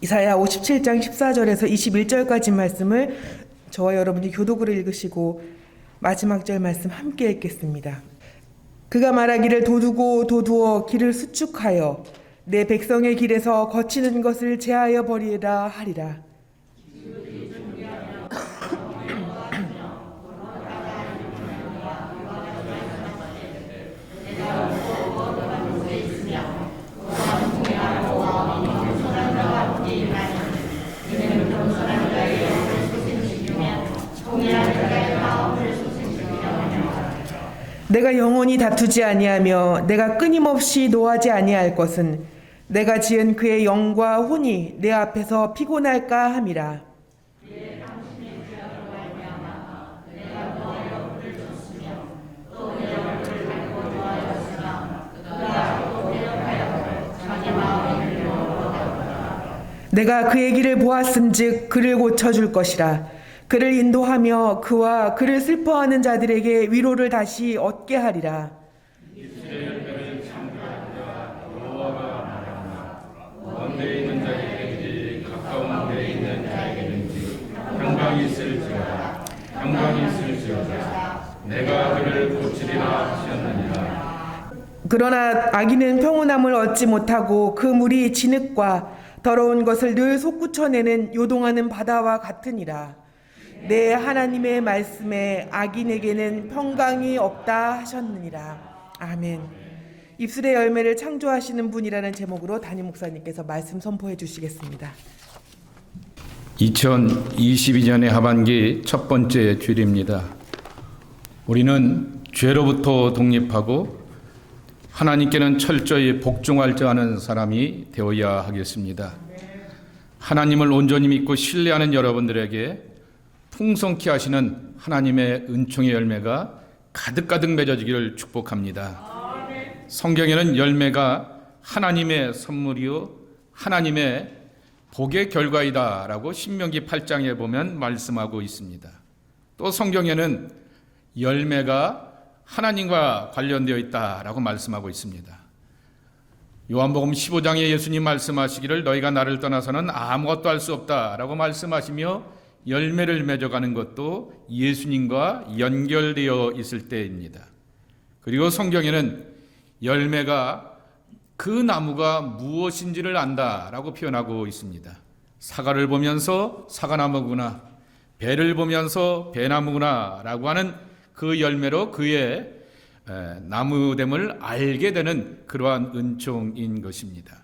이사야 57장 14절에서 21절까지 말씀을 저와 여러분이 교독으로 읽으시고 마지막 절 말씀 함께 읽겠습니다. 그가 말하기를 도두고 도두어 길을 수축하여 내 백성의 길에서 거치는 것을 제하여 버리라 하리라. 내가 영원히 다투지 아니하며 내가 끊임없이 노하지 아니할 것은 내가 지은 그의 영과 혼이 내 앞에서 피곤할까 함이라. 내가 그의 길을 보았음즉 그를 고쳐줄 것이라. 그를 인도하며 그와 그를 슬퍼하는 자들에게 위로를 다시 얻게 하리라. 먼데 있는 자에게든지 가까운 데 있는 자에게든지 평강이 있을지어다. 평강이 있을지어다. 내가 그를 고치리라 하셨느니라. 그러나 악인은 평온함을 얻지 못하고 그 물이 진흙과 더러운 것을 늘 솟구쳐내는 요동하는 바다와 같으니라. 내 하나님의 말씀에 악인에게는 평강이 없다 하셨느니라. 아멘. 입술의 열매를 창조하시는 분이라는 제목으로 담임 목사님께서 말씀 선포해 주시겠습니다. 2022년의 하반기 첫 번째 주일입니다. 우리는 죄로부터 독립하고 하나님께는 철저히 복종할 줄 아는 사람이 되어야 하겠습니다. 하나님을 온전히 믿고 신뢰하는 여러분들에게 풍성케 하시는 하나님의 은총의 열매가 가득가득 맺어지기를 축복합니다. 성경에는 열매가 하나님의 선물이요 하나님의 복의 결과이다 라고 신명기 8장에 보면 말씀하고 있습니다. 또 성경에는 열매가 하나님과 관련되어 있다라고 말씀하고 있습니다. 요한복음 15장에 예수님 말씀하시기를 너희가 나를 떠나서는 아무것도 할 수 없다라고 말씀하시며 열매를 맺어가는 것도 예수님과 연결되어 있을 때입니다. 그리고 성경에는 열매가 그 나무가 무엇인지를 안다라고 표현하고 있습니다. 사과를 보면서 사과나무구나, 배를 보면서 배나무구나 라고 하는 그 열매로 그의 나무됨을 알게 되는 그러한 은총인 것입니다.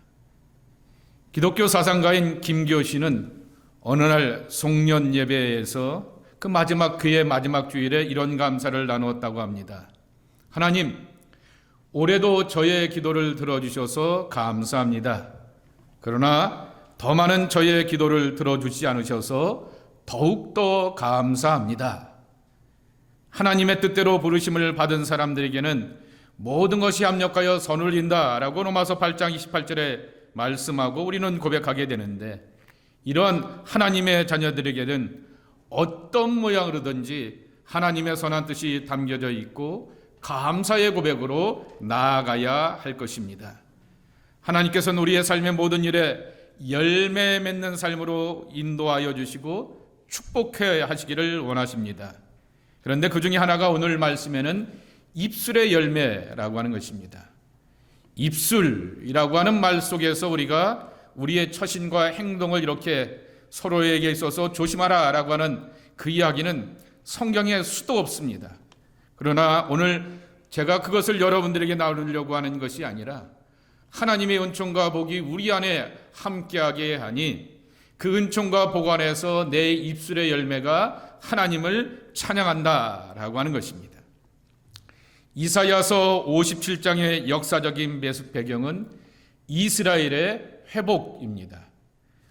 기독교 사상가인 김교신은 어느 날 송년 예배에서 그의 마지막 주일에 이런 감사를 나누었다고 합니다. 하나님, 올해도 저의 기도를 들어주셔서 감사합니다. 그러나 더 많은 저의 기도를 들어주지 않으셔서 더욱더 감사합니다. 하나님의 뜻대로 부르심을 받은 사람들에게는 모든 것이 합력하여 선을 이룬다라고 로마서 8장 28절에 말씀하고 우리는 고백하게 되는데, 이러한 하나님의 자녀들에게는 어떤 모양으로든지 하나님의 선한 뜻이 담겨져 있고 감사의 고백으로 나아가야 할 것입니다. 하나님께서는 우리의 삶의 모든 일에 열매 맺는 삶으로 인도하여 주시고 축복해 하시기를 원하십니다. 그런데 그 중에 하나가 오늘 말씀에는 입술의 열매라고 하는 것입니다. 입술이라고 하는 말 속에서 우리가 우리의 처신과 행동을 이렇게 서로에게 있어서 조심하라 라고 하는 그 이야기는 성경에 수도 없습니다. 그러나 오늘 제가 그것을 여러분들에게 나누려고 하는 것이 아니라 하나님의 은총과 복이 우리 안에 함께하게 하니 그 은총과 복 안에서 내 입술의 열매가 하나님을 찬양한다 라고 하는 것입니다. 이사야서 57장의 역사적인 배경은 이스라엘의 회복입니다.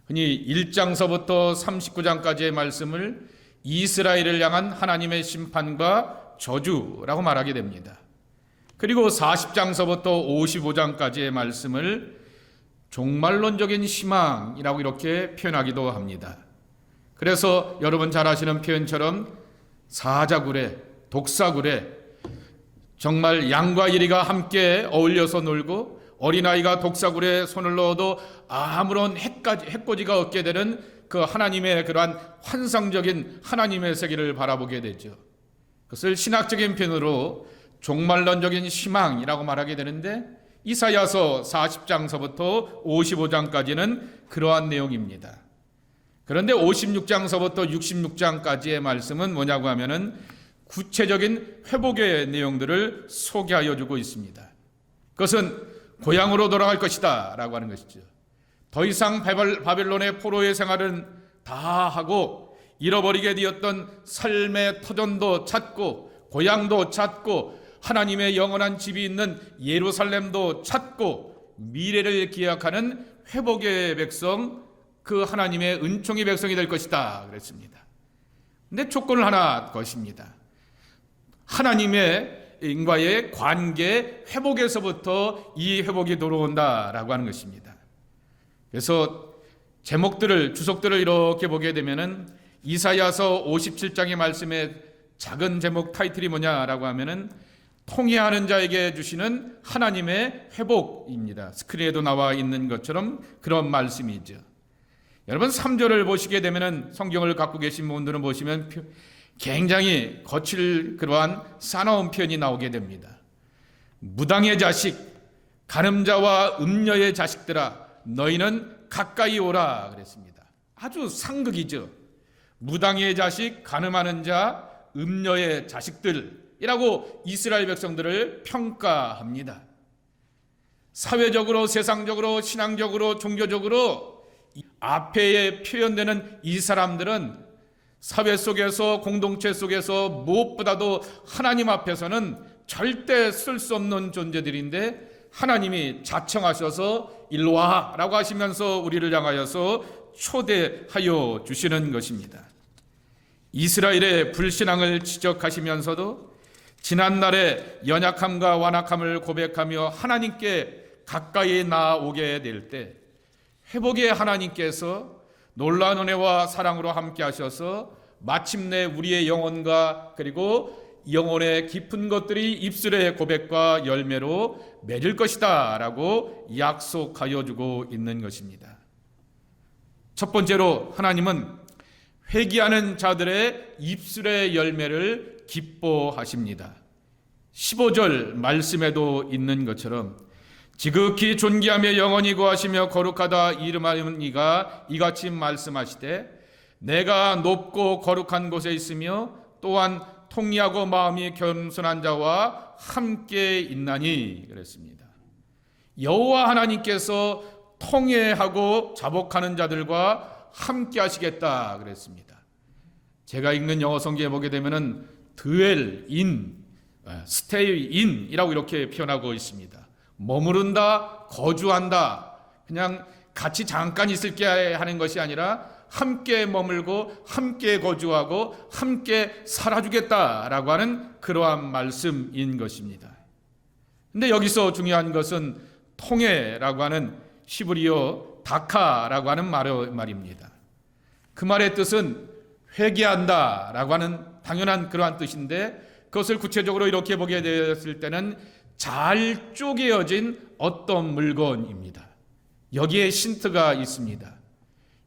흔히 1장서부터 39장까지의 말씀을 이스라엘을 향한 하나님의 심판과 저주라고 말하게 됩니다. 그리고 40장서부터 55장까지의 말씀을 종말론적인 희망이라고 이렇게 표현하기도 합니다. 그래서 여러분 잘 아시는 표현처럼 사자굴에, 독사굴에 정말 양과 이리가 함께 어울려서 놀고 어린아이가 독사굴에 손을 넣어도 아무런 해코지가 없게 되는 그 하나님의 그러한 환상적인 하나님의 세계를 바라보게 되죠. 그것을 신학적인 표현으로 종말론적인 희망이라고 말하게 되는데, 이사야서 40장서부터 55장까지는 그러한 내용입니다. 그런데 56장서부터 66장까지의 말씀은 뭐냐고 하면은 구체적인 회복의 내용들을 소개하여 주고 있습니다. 그것은 고향으로 돌아갈 것이다 라고 하는 것이죠. 더 이상 바벨론의 포로의 생활은 다 하고 잃어버리게 되었던 삶의 터전도 찾고 고향도 찾고 하나님의 영원한 집이 있는 예루살렘도 찾고 미래를 기약하는 회복의 백성, 그 하나님의 은총의 백성이 될 것이다 그랬습니다. 근데 조건을 하나 것입니다. 하나님의 인과의 관계 회복에서부터 이 회복이 들어온다라고 하는 것입니다. 그래서 제목들을, 주석들을 이렇게 보게 되면은 이사야서 57장의 말씀의 작은 제목 타이틀이 뭐냐라고 하면은 통회하는 자에게 주시는 하나님의 회복입니다. 스크린에도 나와 있는 것처럼 그런 말씀이죠. 여러분 3절을 보시게 되면은, 성경을 갖고 계신 분들은 보시면 굉장히 거칠 그러한 사나운 표현이 나오게 됩니다. 무당의 자식, 간음자와 음녀의 자식들아, 너희는 가까이 오라 그랬습니다. 아주 상극이죠. 무당의 자식, 간음하는 자, 음녀의 자식들이라고 이스라엘 백성들을 평가합니다. 사회적으로, 세상적으로, 신앙적으로, 종교적으로 앞에 표현되는 이 사람들은 사회 속에서, 공동체 속에서 무엇보다도 하나님 앞에서는 절대 쓸 수 없는 존재들인데, 하나님이 자청하셔서 일로 와 라고 하시면서 우리를 향하여서 초대하여 주시는 것입니다. 이스라엘의 불신앙을 지적하시면서도 지난날의 연약함과 완악함을 고백하며 하나님께 가까이 나아오게 될 때 회복의 하나님께서 놀라운 은혜와 사랑으로 함께 하셔서 마침내 우리의 영혼과 그리고 영혼의 깊은 것들이 입술의 고백과 열매로 맺을 것이다 라고 약속하여 주고 있는 것입니다. 첫 번째로 하나님은 회개하는 자들의 입술의 열매를 기뻐하십니다. 15절 말씀에도 있는 것처럼 지극히 존귀하며 영원히 거하시며 거룩하다 이름하는 이가 이같이 말씀하시되 내가 높고 거룩한 곳에 있으며 또한 통리하고 마음이 겸손한 자와 함께 있나니 그랬습니다. 여호와 하나님께서 통회하고 자복하는 자들과 함께 하시겠다 그랬습니다. 제가 읽는 영어 성경에 보게 되면은 dwell in, stay in이라고 이렇게 표현하고 있습니다. 머무른다, 거주한다, 그냥 같이 잠깐 있을게 하는 것이 아니라 함께 머물고 함께 거주하고 함께 살아주겠다라고 하는 그러한 말씀인 것입니다. 근데 여기서 중요한 것은 통회라고 하는 히브리어 다카라고 하는 말입니다. 그 말의 뜻은 회개한다라고 하는 당연한 그러한 뜻인데, 그것을 구체적으로 이렇게 보게 되었을 때는 잘 쪼개어진 어떤 물건입니다. 여기에 힌트가 있습니다.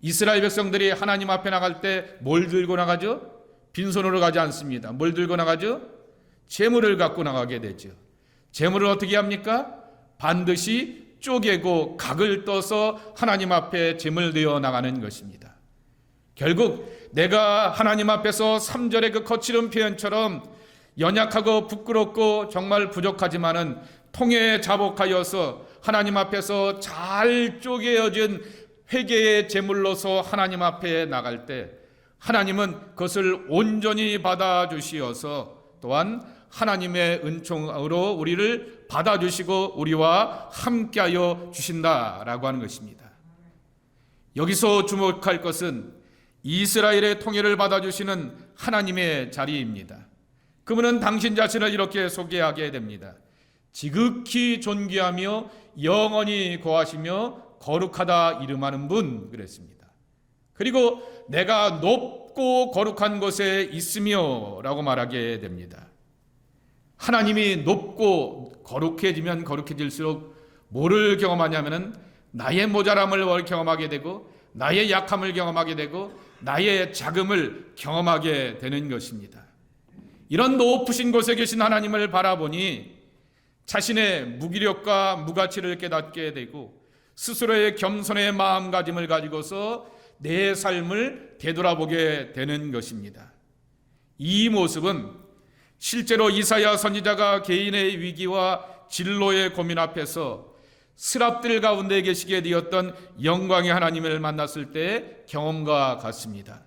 이스라엘 백성들이 하나님 앞에 나갈 때 뭘 들고 나가죠? 빈손으로 가지 않습니다. 뭘 들고 나가죠? 재물을 갖고 나가게 되죠. 재물을 어떻게 합니까? 반드시 쪼개고 각을 떠서 하나님 앞에 재물 되어 나가는 것입니다. 결국 내가 하나님 앞에서 3절의 그 거칠은 표현처럼 연약하고 부끄럽고 정말 부족하지만은 통회에 자복하여서 하나님 앞에서 잘 쪼개어진 회개의 제물로서 하나님 앞에 나갈 때 하나님은 그것을 온전히 받아주시어서 또한 하나님의 은총으로 우리를 받아주시고 우리와 함께하여 주신다라고 하는 것입니다. 여기서 주목할 것은 이스라엘의 통일을 받아주시는 하나님의 자리입니다. 그분은 당신 자신을 이렇게 소개하게 됩니다. 지극히 존귀하며 영원히 거하시며 거룩하다 이름하는 분 그랬습니다. 그리고 내가 높고 거룩한 곳에 있으며 라고 말하게 됩니다. 하나님이 높고 거룩해지면 거룩해질수록 뭐를 경험하냐면은 나의 모자람을 경험하게 되고 나의 약함을 경험하게 되고 나의 자금을 경험하게 되는 것입니다. 이런 높으신 곳에 계신 하나님을 바라보니 자신의 무기력과 무가치를 깨닫게 되고 스스로의 겸손의 마음가짐을 가지고서 내 삶을 되돌아보게 되는 것입니다. 이 모습은 실제로 이사야 선지자가 개인의 위기와 진로의 고민 앞에서 스랍들 가운데 계시게 되었던 영광의 하나님을 만났을 때의 경험과 같습니다.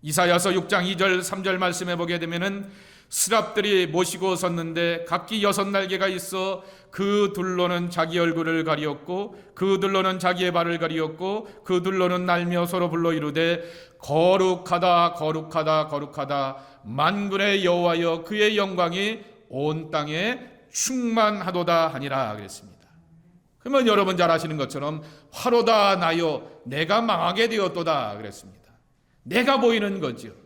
이사야서 6장 2절 3절 말씀에 보게 되면은 스랍들이 모시고 섰는데 각기 6날개가 있어 그 둘로는 자기 얼굴을 가리었고 그 둘로는 자기의 발을 가리었고 그 둘로는 날며 서로 불러 이르되 거룩하다 거룩하다 거룩하다 만군의 여호와여 그의 영광이 온 땅에 충만하도다 하니라 그랬습니다. 그러면 여러분 잘 아시는 것처럼 화로다 나요 내가 망하게 되었도다 그랬습니다. 내가 보이는 거죠.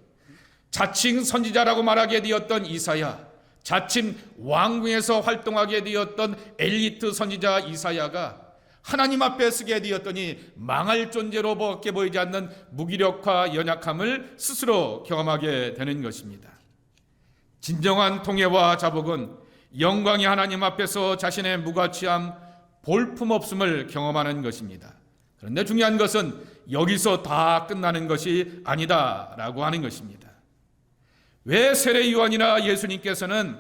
자칭 선지자라고 말하게 되었던 이사야, 자칭 왕궁에서 활동하게 되었던 엘리트 선지자 이사야가 하나님 앞에 서게 되었더니 망할 존재로 밖에 보이지 않는 무기력과 연약함을 스스로 경험하게 되는 것입니다. 진정한 통회와 자복은 영광의 하나님 앞에서 자신의 무가치함, 볼품없음을 경험하는 것입니다. 그런데 중요한 것은 여기서 다 끝나는 것이 아니다라고 하는 것입니다. 왜 세례 요한이나 예수님께서는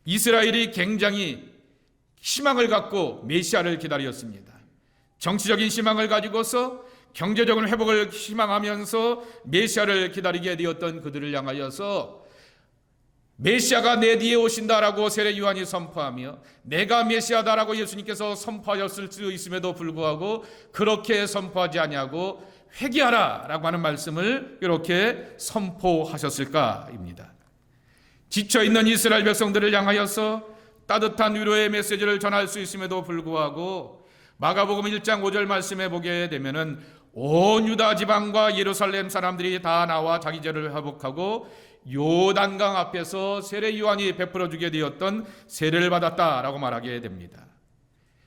이스라엘이 굉장히 희망을 갖고 메시아를 기다렸습니다. 정치적인 희망을 가지고서 경제적인 회복을 희망하면서 메시아를 기다리게 되었던 그들을 향하여서 메시아가 내 뒤에 오신다라고 세례 요한이 선포하며 내가 메시아다라고 예수님께서 선포하였을 수 있음에도 불구하고 그렇게 선포하지 아니하고 회개하라 라고 하는 말씀을 이렇게 선포하셨을까입니다. 지쳐있는 이스라엘 백성들을 향하여서 따뜻한 위로의 메시지를 전할 수 있음에도 불구하고 마가복음 1장 5절 말씀에 보게 되면은 온 유다 지방과 예루살렘 사람들이 다 나와 자기 죄를 회복하고 요단강 앞에서 세례 요한이 베풀어 주게 되었던 세례를 받았다라고 말하게 됩니다.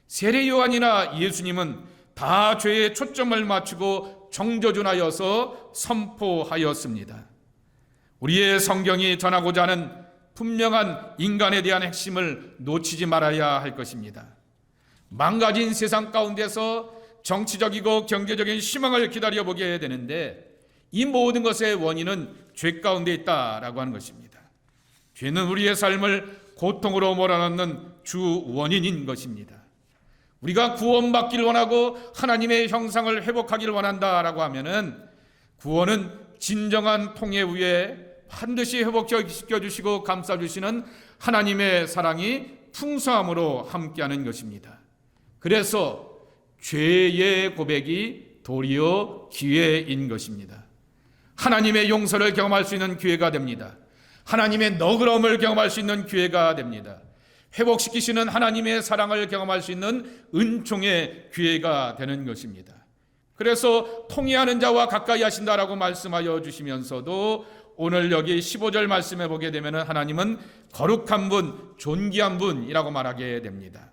세례 요한이나 예수님은 다 죄에 초점을 맞추고 정조준하여서 선포하였습니다. 우리의 성경이 전하고자 하는 분명한 인간에 대한 핵심을 놓치지 말아야 할 것입니다. 망가진 세상 가운데서 정치적이고 경제적인 희망을 기다려보게 되는데 이 모든 것의 원인은 죄 가운데 있다라고 하는 것입니다. 죄는 우리의 삶을 고통으로 몰아넣는 주 원인인 것입니다. 우리가 구원받기를 원하고 하나님의 형상을 회복하기를 원한다라고 하면은 구원은 진정한 통해 후에 반드시 회복시켜 주시고 감싸 주시는 하나님의 사랑이 풍성함으로 함께하는 것입니다. 그래서 죄의 고백이 도리어 기회인 것입니다. 하나님의 용서를 경험할 수 있는 기회가 됩니다. 하나님의 너그러움을 경험할 수 있는 기회가 됩니다. 회복시키시는 하나님의 사랑을 경험할 수 있는 은총의 기회가 되는 것입니다. 그래서 통회하는 자와 가까이 하신다라고 말씀하여 주시면서도 오늘 여기 15절 말씀에 보게 되면 하나님은 거룩한 분, 존귀한 분이라고 말하게 됩니다.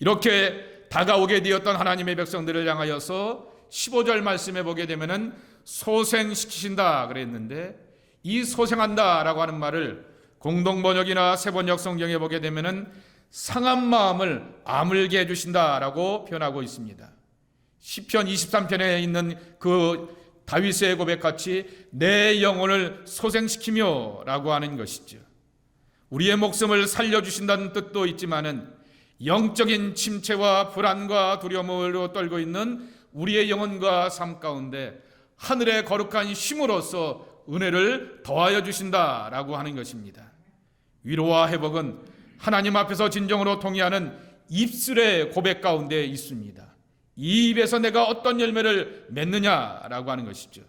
이렇게 다가오게 되었던 하나님의 백성들을 향하여서 15절 말씀에 보게 되면 소생시키신다 그랬는데 이 소생한다라고 하는 말을 공동번역이나 새번역 성경에 보게 되면 상한 마음을 아물게 해주신다라고 표현하고 있습니다. 시편 23편에 있는 그 다윗의 고백같이 내 영혼을 소생시키며 라고 하는 것이죠. 우리의 목숨을 살려주신다는 뜻도 있지만은 영적인 침체와 불안과 두려움으로 떨고 있는 우리의 영혼과 삶 가운데 하늘의 거룩한 힘으로써 은혜를 더하여 주신다라고 하는 것입니다. 위로와 회복은 하나님 앞에서 진정으로 통해하는 입술의 고백 가운데 있습니다. 이 입에서 내가 어떤 열매를 맺느냐라고 하는 것이죠.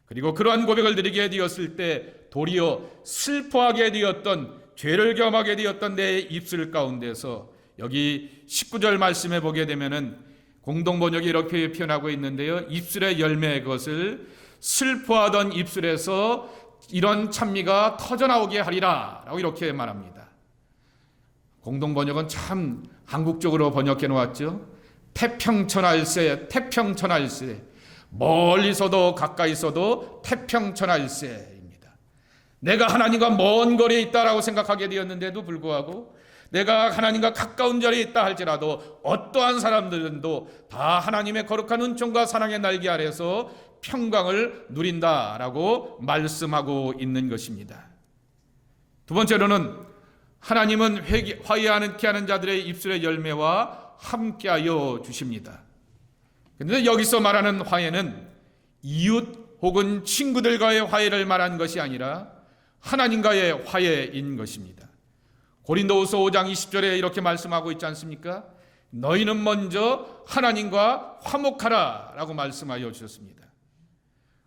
그리고 그러한 고백을 드리게 되었을 때 도리어 슬퍼하게 되었던 죄를 경험하게 되었던 내 입술 가운데서 여기 19절 말씀에 보게 되면은 공동번역이 이렇게 표현하고 있는데요. 입술의 열매 것을 슬퍼하던 입술에서 이런 찬미가 터져나오게 하리라 라고 이렇게 말합니다. 공동번역은 참 한국적으로 번역해 놓았죠. 태평천하일세, 태평천하일세. 멀리서도 가까이서도 태평천하일세입니다. 내가 하나님과 먼 거리에 있다라고 생각하게 되었는데도 불구하고, 내가 하나님과 가까운 자리에 있다 할지라도 어떠한 사람들도 다 하나님의 거룩한 은총과 사랑의 날개 아래서 평강을 누린다라고 말씀하고 있는 것입니다. 두 번째로는 하나님은 화해하게 하는 자들의 입술의 열매와 함께하여 주십니다. 그런데 여기서 말하는 화해는 이웃 혹은 친구들과의 화해를 말한 것이 아니라 하나님과의 화해인 것입니다. 고린도후서 5장 20절에 이렇게 말씀하고 있지 않습니까? 너희는 먼저 하나님과 화목하라 라고 말씀하여 주셨습니다.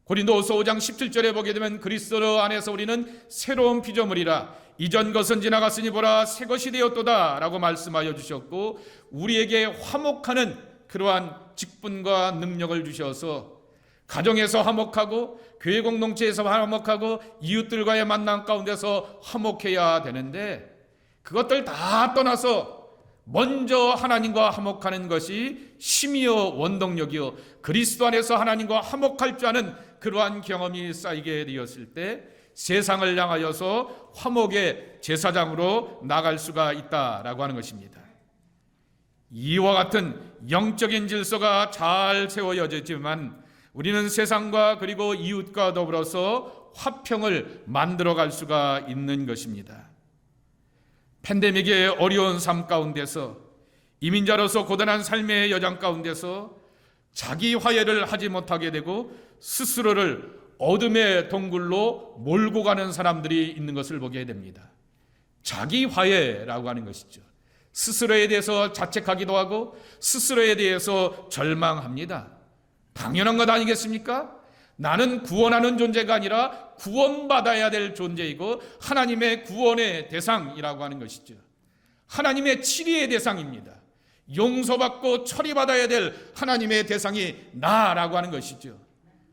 고린도후서 5장 17절에 보게 되면 그리스도 안에서 우리는 새로운 피조물이라 이전 것은 지나갔으니 보라 새 것이 되었도다 라고 말씀하여 주셨고, 우리에게 화목하는 그러한 직분과 능력을 주셔서 가정에서 화목하고 교회 공동체에서 화목하고 이웃들과의 만남 가운데서 화목해야 되는데, 그것들 다 떠나서 먼저 하나님과 화목하는 것이 힘이요 원동력이요 그리스도 안에서 하나님과 화목할 줄 아는 그러한 경험이 쌓이게 되었을 때 세상을 향하여서 화목의 제사장으로 나갈 수가 있다라고 하는 것입니다. 이와 같은 영적인 질서가 잘 세워졌지만 우리는 세상과 그리고 이웃과 더불어서 화평을 만들어갈 수가 있는 것입니다. 팬데믹의 어려운 삶 가운데서 이민자로서 고단한 삶의 여정 가운데서 자기 화해를 하지 못하게 되고 스스로를 어둠의 동굴로 몰고 가는 사람들이 있는 것을 보게 됩니다. 자기 화해라고 하는 것이죠. 스스로에 대해서 자책하기도 하고 스스로에 대해서 절망합니다. 당연한 것 아니겠습니까? 나는 구원하는 존재가 아니라 구원받아야 될 존재이고 하나님의 구원의 대상이라고 하는 것이죠. 하나님의 치리의 대상입니다. 용서받고 처리받아야 될 하나님의 대상이 나라고 하는 것이죠.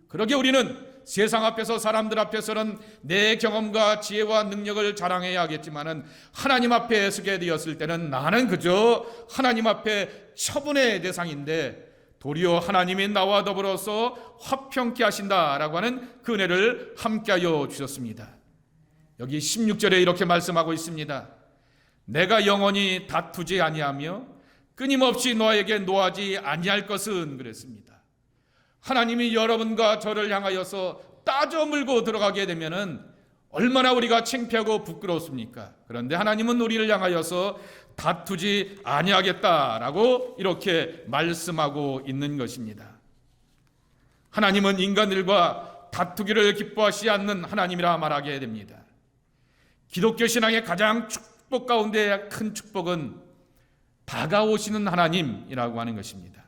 그러게 우리는 세상 앞에서 사람들 앞에서는 내 경험과 지혜와 능력을 자랑해야 하겠지만은 하나님 앞에 서게 되었을 때는 나는 그저 하나님 앞에 처분의 대상인데 도리어 하나님이 나와 더불어서 화평케 하신다라고 하는 그 은혜를 함께하여 주셨습니다. 여기 16절에 이렇게 말씀하고 있습니다. 내가 영원히 다투지 아니하며 끊임없이 너에게 노하지 아니할 것은 그랬습니다. 하나님이 여러분과 저를 향하여서 따져 물고 들어가게 되면은 얼마나 우리가 창피하고 부끄럽습니까? 그런데 하나님은 우리를 향하여서 다투지 아니하겠다라고 이렇게 말씀하고 있는 것입니다. 하나님은 인간들과 다투기를 기뻐하시지 않는 하나님이라 말하게 됩니다. 기독교 신앙의 가장 축복 가운데 큰 축복은 다가오시는 하나님이라고 하는 것입니다.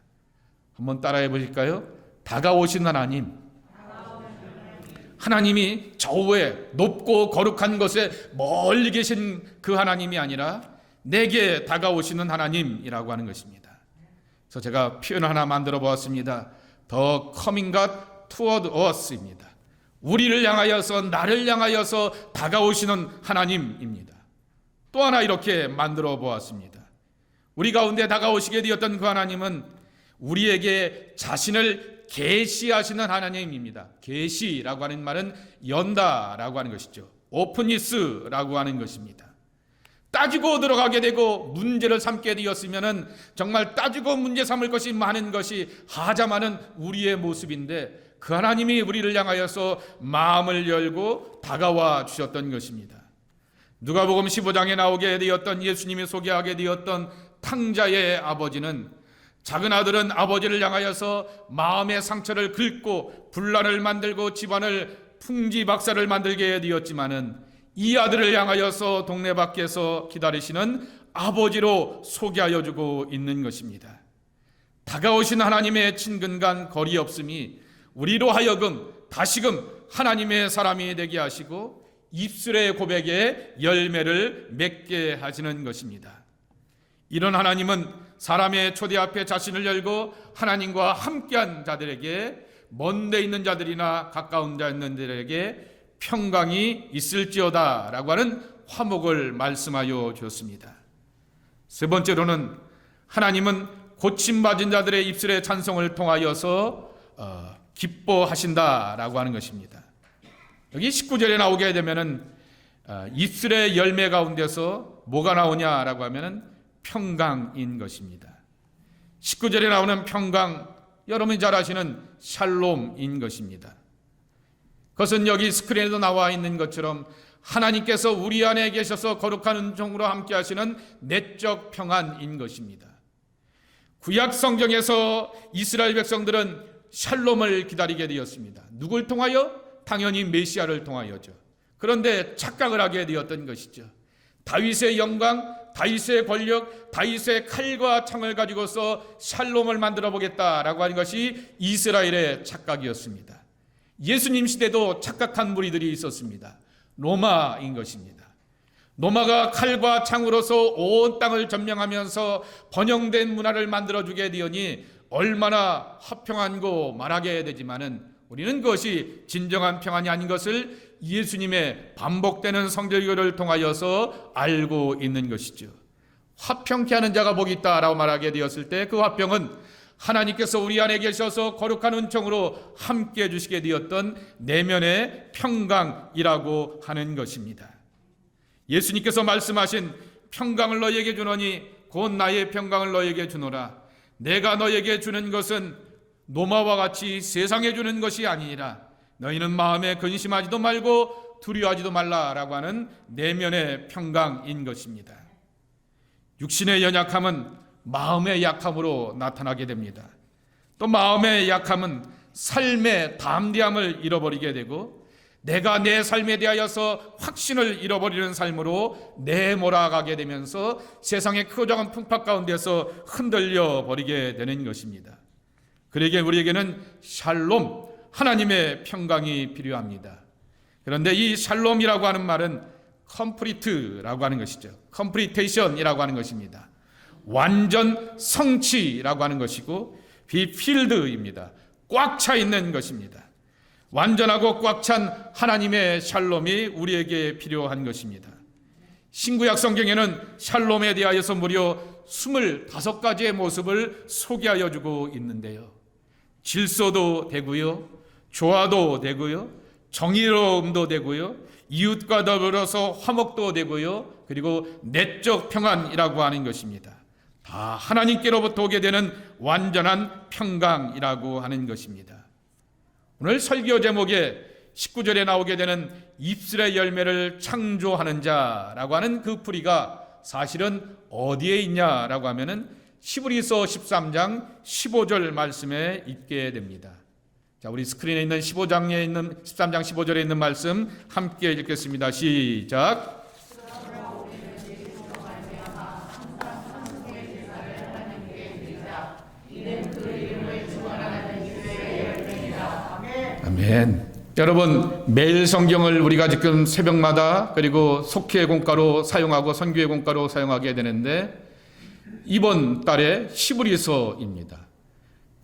한번 따라해 보실까요? 다가오시는 하나님. 하나님이 저 위에 높고 거룩한 곳에 멀리 계신 그 하나님이 아니라 내게 다가오시는 하나님이라고 하는 것입니다. 그래서 제가 표현 하나 만들어 보았습니다. The coming God toward us입니다. 우리를 향하여서 나를 향하여서 다가오시는 하나님입니다. 또 하나 이렇게 만들어 보았습니다. 우리 가운데 다가오시게 되었던 그 하나님은 우리에게 자신을 계시하시는 하나님입니다. 계시라고 하는 말은 연다라고 하는 것이죠. 오픈니스라고 하는 것입니다. 따지고 들어가게 되고 문제를 삼게 되었으면은 정말 따지고 문제 삼을 것이 많은 것이 하자 많은 우리의 모습인데 그 하나님이 우리를 향하여서 마음을 열고 다가와 주셨던 것입니다. 누가복음 15장에 나오게 되었던 예수님이 소개하게 되었던 탕자의 아버지는 작은 아들은 아버지를 향하여서 마음의 상처를 긁고 분란을 만들고 집안을 풍지박사를 만들게 되었지만은 이 아들을 향하여서 동네 밖에서 기다리시는 아버지로 소개하여 주고 있는 것입니다. 다가오신 하나님의 친근간 거리 없음이 우리로 하여금 다시금 하나님의 사람이 되게 하시고 입술의 고백에 열매를 맺게 하시는 것입니다. 이런 하나님은 사람의 초대 앞에 자신을 열고 하나님과 함께한 자들에게 먼 데 있는 자들이나 가까운 데 있는 자들에게 평강이 있을지어다 라고 하는 화목을 말씀하여 주었습니다. 세 번째로는 하나님은 고침받은 자들의 입술의 찬송을 통하여서 기뻐하신다라고 하는 것입니다. 여기 19절에 나오게 되면은 입술의 열매 가운데서 뭐가 나오냐라고 하면은 평강인 것입니다. 19절에 나오는 평강, 여러분이 잘 아시는 샬롬인 것입니다. 그것은 여기 스크린에도 나와 있는 것처럼 하나님께서 우리 안에 계셔서 거룩한 은총으로 함께 하시는 내적 평안인 것입니다. 구약 성경에서 이스라엘 백성들은 샬롬을 기다리게 되었습니다. 누굴 통하여? 당연히 메시아를 통하여죠. 그런데 착각을 하게 되었던 것이죠. 다윗의 영광, 다윗의 권력, 다윗의 칼과 창을 가지고서 샬롬을 만들어 보겠다라고 하는 것이 이스라엘의 착각이었습니다. 예수님 시대도 착각한 무리들이 있었습니다. 로마인 것입니다. 로마가 칼과 창으로서 온 땅을 점령하면서 번영된 문화를 만들어주게 되오니 얼마나 화평한고 말하게 되지만은 우리는 그것이 진정한 평안이 아닌 것을 예수님의 반복되는 성결교를 통하여서 알고 있는 것이죠. 화평케 하는 자가 복이 있다라고 말하게 되었을 때 그 화평은 하나님께서 우리 안에 계셔서 거룩한 은총으로 함께 해주시게 되었던 내면의 평강이라고 하는 것입니다. 예수님께서 말씀하신 평강을 너희에게 주노니 곧 나의 평강을 너희에게 주노라. 내가 너희에게 주는 것은 노마와 같이 세상에 주는 것이 아니니라. 너희는 마음에 근심하지도 말고 두려워하지도 말라라고 하는 내면의 평강인 것입니다. 육신의 연약함은 마음의 약함으로 나타나게 됩니다. 또 마음의 약함은 삶의 담대함을 잃어버리게 되고 내가 내 삶에 대하여서 확신을 잃어버리는 삶으로 내몰아가게 되면서 세상의 크고 작은 풍파 가운데서 흔들려 버리게 되는 것입니다. 그러기에 우리에게는 샬롬, 하나님의 평강이 필요합니다. 그런데 이 샬롬이라고 하는 말은 컴플리트라고 하는 것이죠. 컴플리테이션이라고 하는 것입니다. 완전 성취라고 하는 것이고 비필드입니다. 꽉 차 있는 것입니다. 완전하고 꽉 찬 하나님의 샬롬이 우리에게 필요한 것입니다. 신구약 성경에는 샬롬에 대하여서 무려 25가지의 모습을 소개하여 주고 있는데요. 질서도 되고요, 조화도 되고요, 정의로움도 되고요, 이웃과 더불어서 화목도 되고요, 그리고 내적 평안이라고 하는 것입니다. 다 하나님께로부터 오게 되는 완전한 평강이라고 하는 것입니다. 오늘 설교 제목에 19절에 나오게 되는 입술의 열매를 창조하는 자라고 하는 그 풀이가 사실은 어디에 있냐라고 하면은 히브리서 13장 15절 말씀에 있게 됩니다. 자, 우리 스크린에 있는 15장에 있는 13장 15절에 있는 말씀 함께 읽겠습니다. 시작. 아멘. 여러분, 매일 성경을 우리가 지금 새벽마다 그리고 속회의 공과로 사용하고 선교의 공과로 사용하게 되는데 이번 달에 히브리서입니다.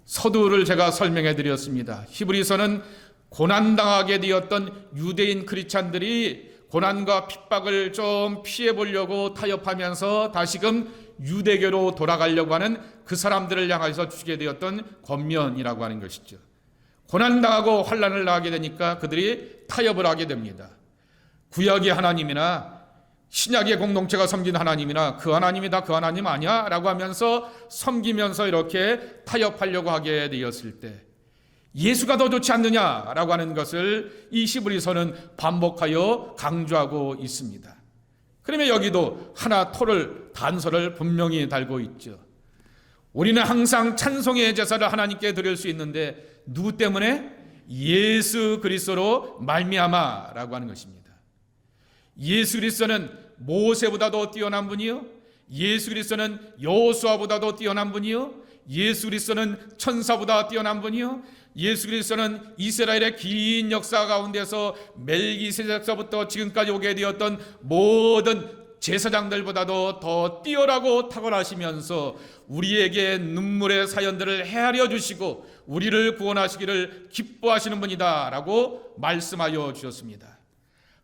서두를 제가 설명해 드렸습니다. 히브리서는 고난당하게 되었던 유대인 크리스찬들이 고난과 핍박을 좀 피해 보려고 타협하면서 다시금 유대교로 돌아가려고 하는 그 사람들을 향해서 주게 되었던 권면이라고 하는 것이죠. 고난당하고 환난을 당하게 되니까 그들이 타협을 하게 됩니다. 구약의 하나님이나 신약의 공동체가 섬긴 하나님이나 그 하나님이 다 그 하나님 아니야? 라고 하면서 섬기면서 이렇게 타협하려고 하게 되었을 때 예수가 더 좋지 않느냐라고 하는 것을 이 히브리서는 반복하여 강조하고 있습니다. 그러면 여기도 하나 단서를 분명히 달고 있죠. 우리는 항상 찬송의 제사를 하나님께 드릴 수 있는데 누구 때문에? 예수 그리스도로 말미암아라고 하는 것입니다. 예수 그리스도는 모세보다도 뛰어난 분이요, 예수 그리스도는 여호수아보다도 뛰어난 분이요, 예수 그리스도는 천사보다 뛰어난 분이요, 예수 그리스도는 이스라엘의 긴 역사 가운데서 멜기세덱서부터 지금까지 오게 되었던 모든 제사장들보다도 더 뛰어나고 탁월하시면서 우리에게 눈물의 사연들을 헤아려 주시고 우리를 구원하시기를 기뻐하시는 분이다 라고 말씀하여 주셨습니다.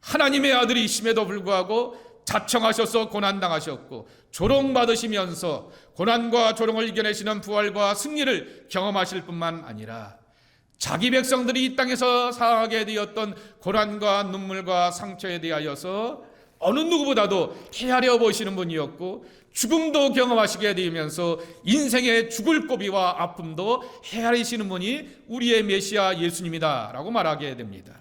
하나님의 아들이심에도 불구하고 자청하셔서 고난당하셨고 조롱받으시면서 고난과 조롱을 이겨내시는 부활과 승리를 경험하실 뿐만 아니라 자기 백성들이 이 땅에서 당하게 되었던 고난과 눈물과 상처에 대하여서 어느 누구보다도 헤아려 보시는 분이었고 죽음도 경험하시게 되면서 인생의 죽을 고비와 아픔도 헤아리시는 분이 우리의 메시아 예수님이다 라고 말하게 됩니다.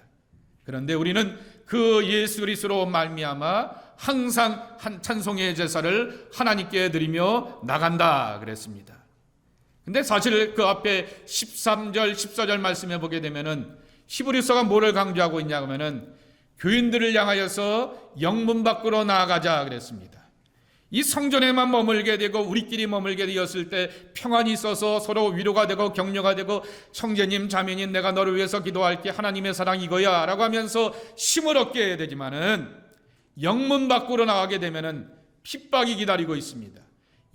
그런데 우리는 그 예수 그리스도로 말미암아 항상 한 찬송의 제사를 하나님께 드리며 나간다 그랬습니다. 근데 사실 그 앞에 13절 14절 말씀해 보게 되면은 히브리서가 뭐를 강조하고 있냐 하면은 교인들을 향하여서 영문 밖으로 나아가자 그랬습니다. 이 성전에만 머물게 되고 우리끼리 머물게 되었을 때 평안이 있어서 서로 위로가 되고 격려가 되고 형제님 자매님 내가 너를 위해서 기도할게 하나님의 사랑 이거야 라고 하면서 힘을 얻게 되지만은 영문 밖으로 나가게 되면은 핍박이 기다리고 있습니다.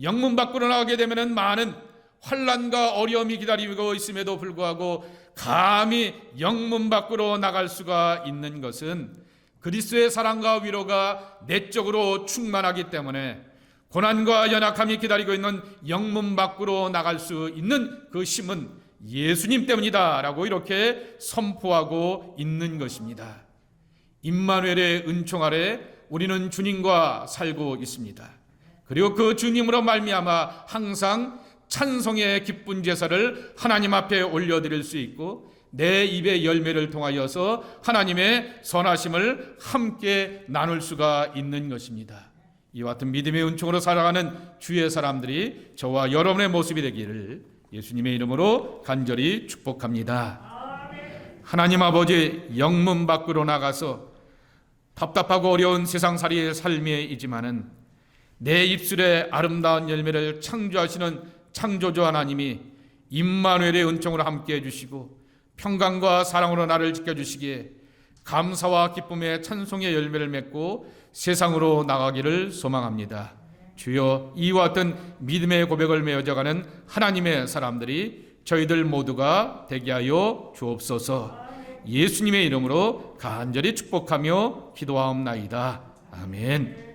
영문 밖으로 나가게 되면은 많은 환난과 어려움이 기다리고 있음에도 불구하고 감히 영문 밖으로 나갈 수가 있는 것은 그리스도의 사랑과 위로가 내적으로 충만하기 때문에 고난과 연약함이 기다리고 있는 영문 밖으로 나갈 수 있는 그 힘은 예수님 때문이다 라고 이렇게 선포하고 있는 것입니다. 임마누엘의 은총 아래 우리는 주님과 살고 있습니다. 그리고 그 주님으로 말미암아 항상 찬송의 기쁜 제사를 하나님 앞에 올려드릴 수 있고 내 입의 열매를 통하여서 하나님의 선하심을 함께 나눌 수가 있는 것입니다. 이와 같은 믿음의 은총으로 살아가는 주의 사람들이 저와 여러분의 모습이 되기를 예수님의 이름으로 간절히 축복합니다. 하나님 아버지 영문 밖으로 나가서 답답하고 어려운 세상살이의 삶이지만은 내 입술에 아름다운 열매를 창조하시는 창조주 하나님이 임마누엘의 은총으로 함께 해주시고 평강과 사랑으로 나를 지켜주시기에 감사와 기쁨의 찬송의 열매를 맺고 세상으로 나가기를 소망합니다. 주여 이와 같은 믿음의 고백을 맺어가는 하나님의 사람들이 저희들 모두가 되게 하여 주옵소서. 예수님의 이름으로 간절히 축복하며 기도하옵나이다. 아멘.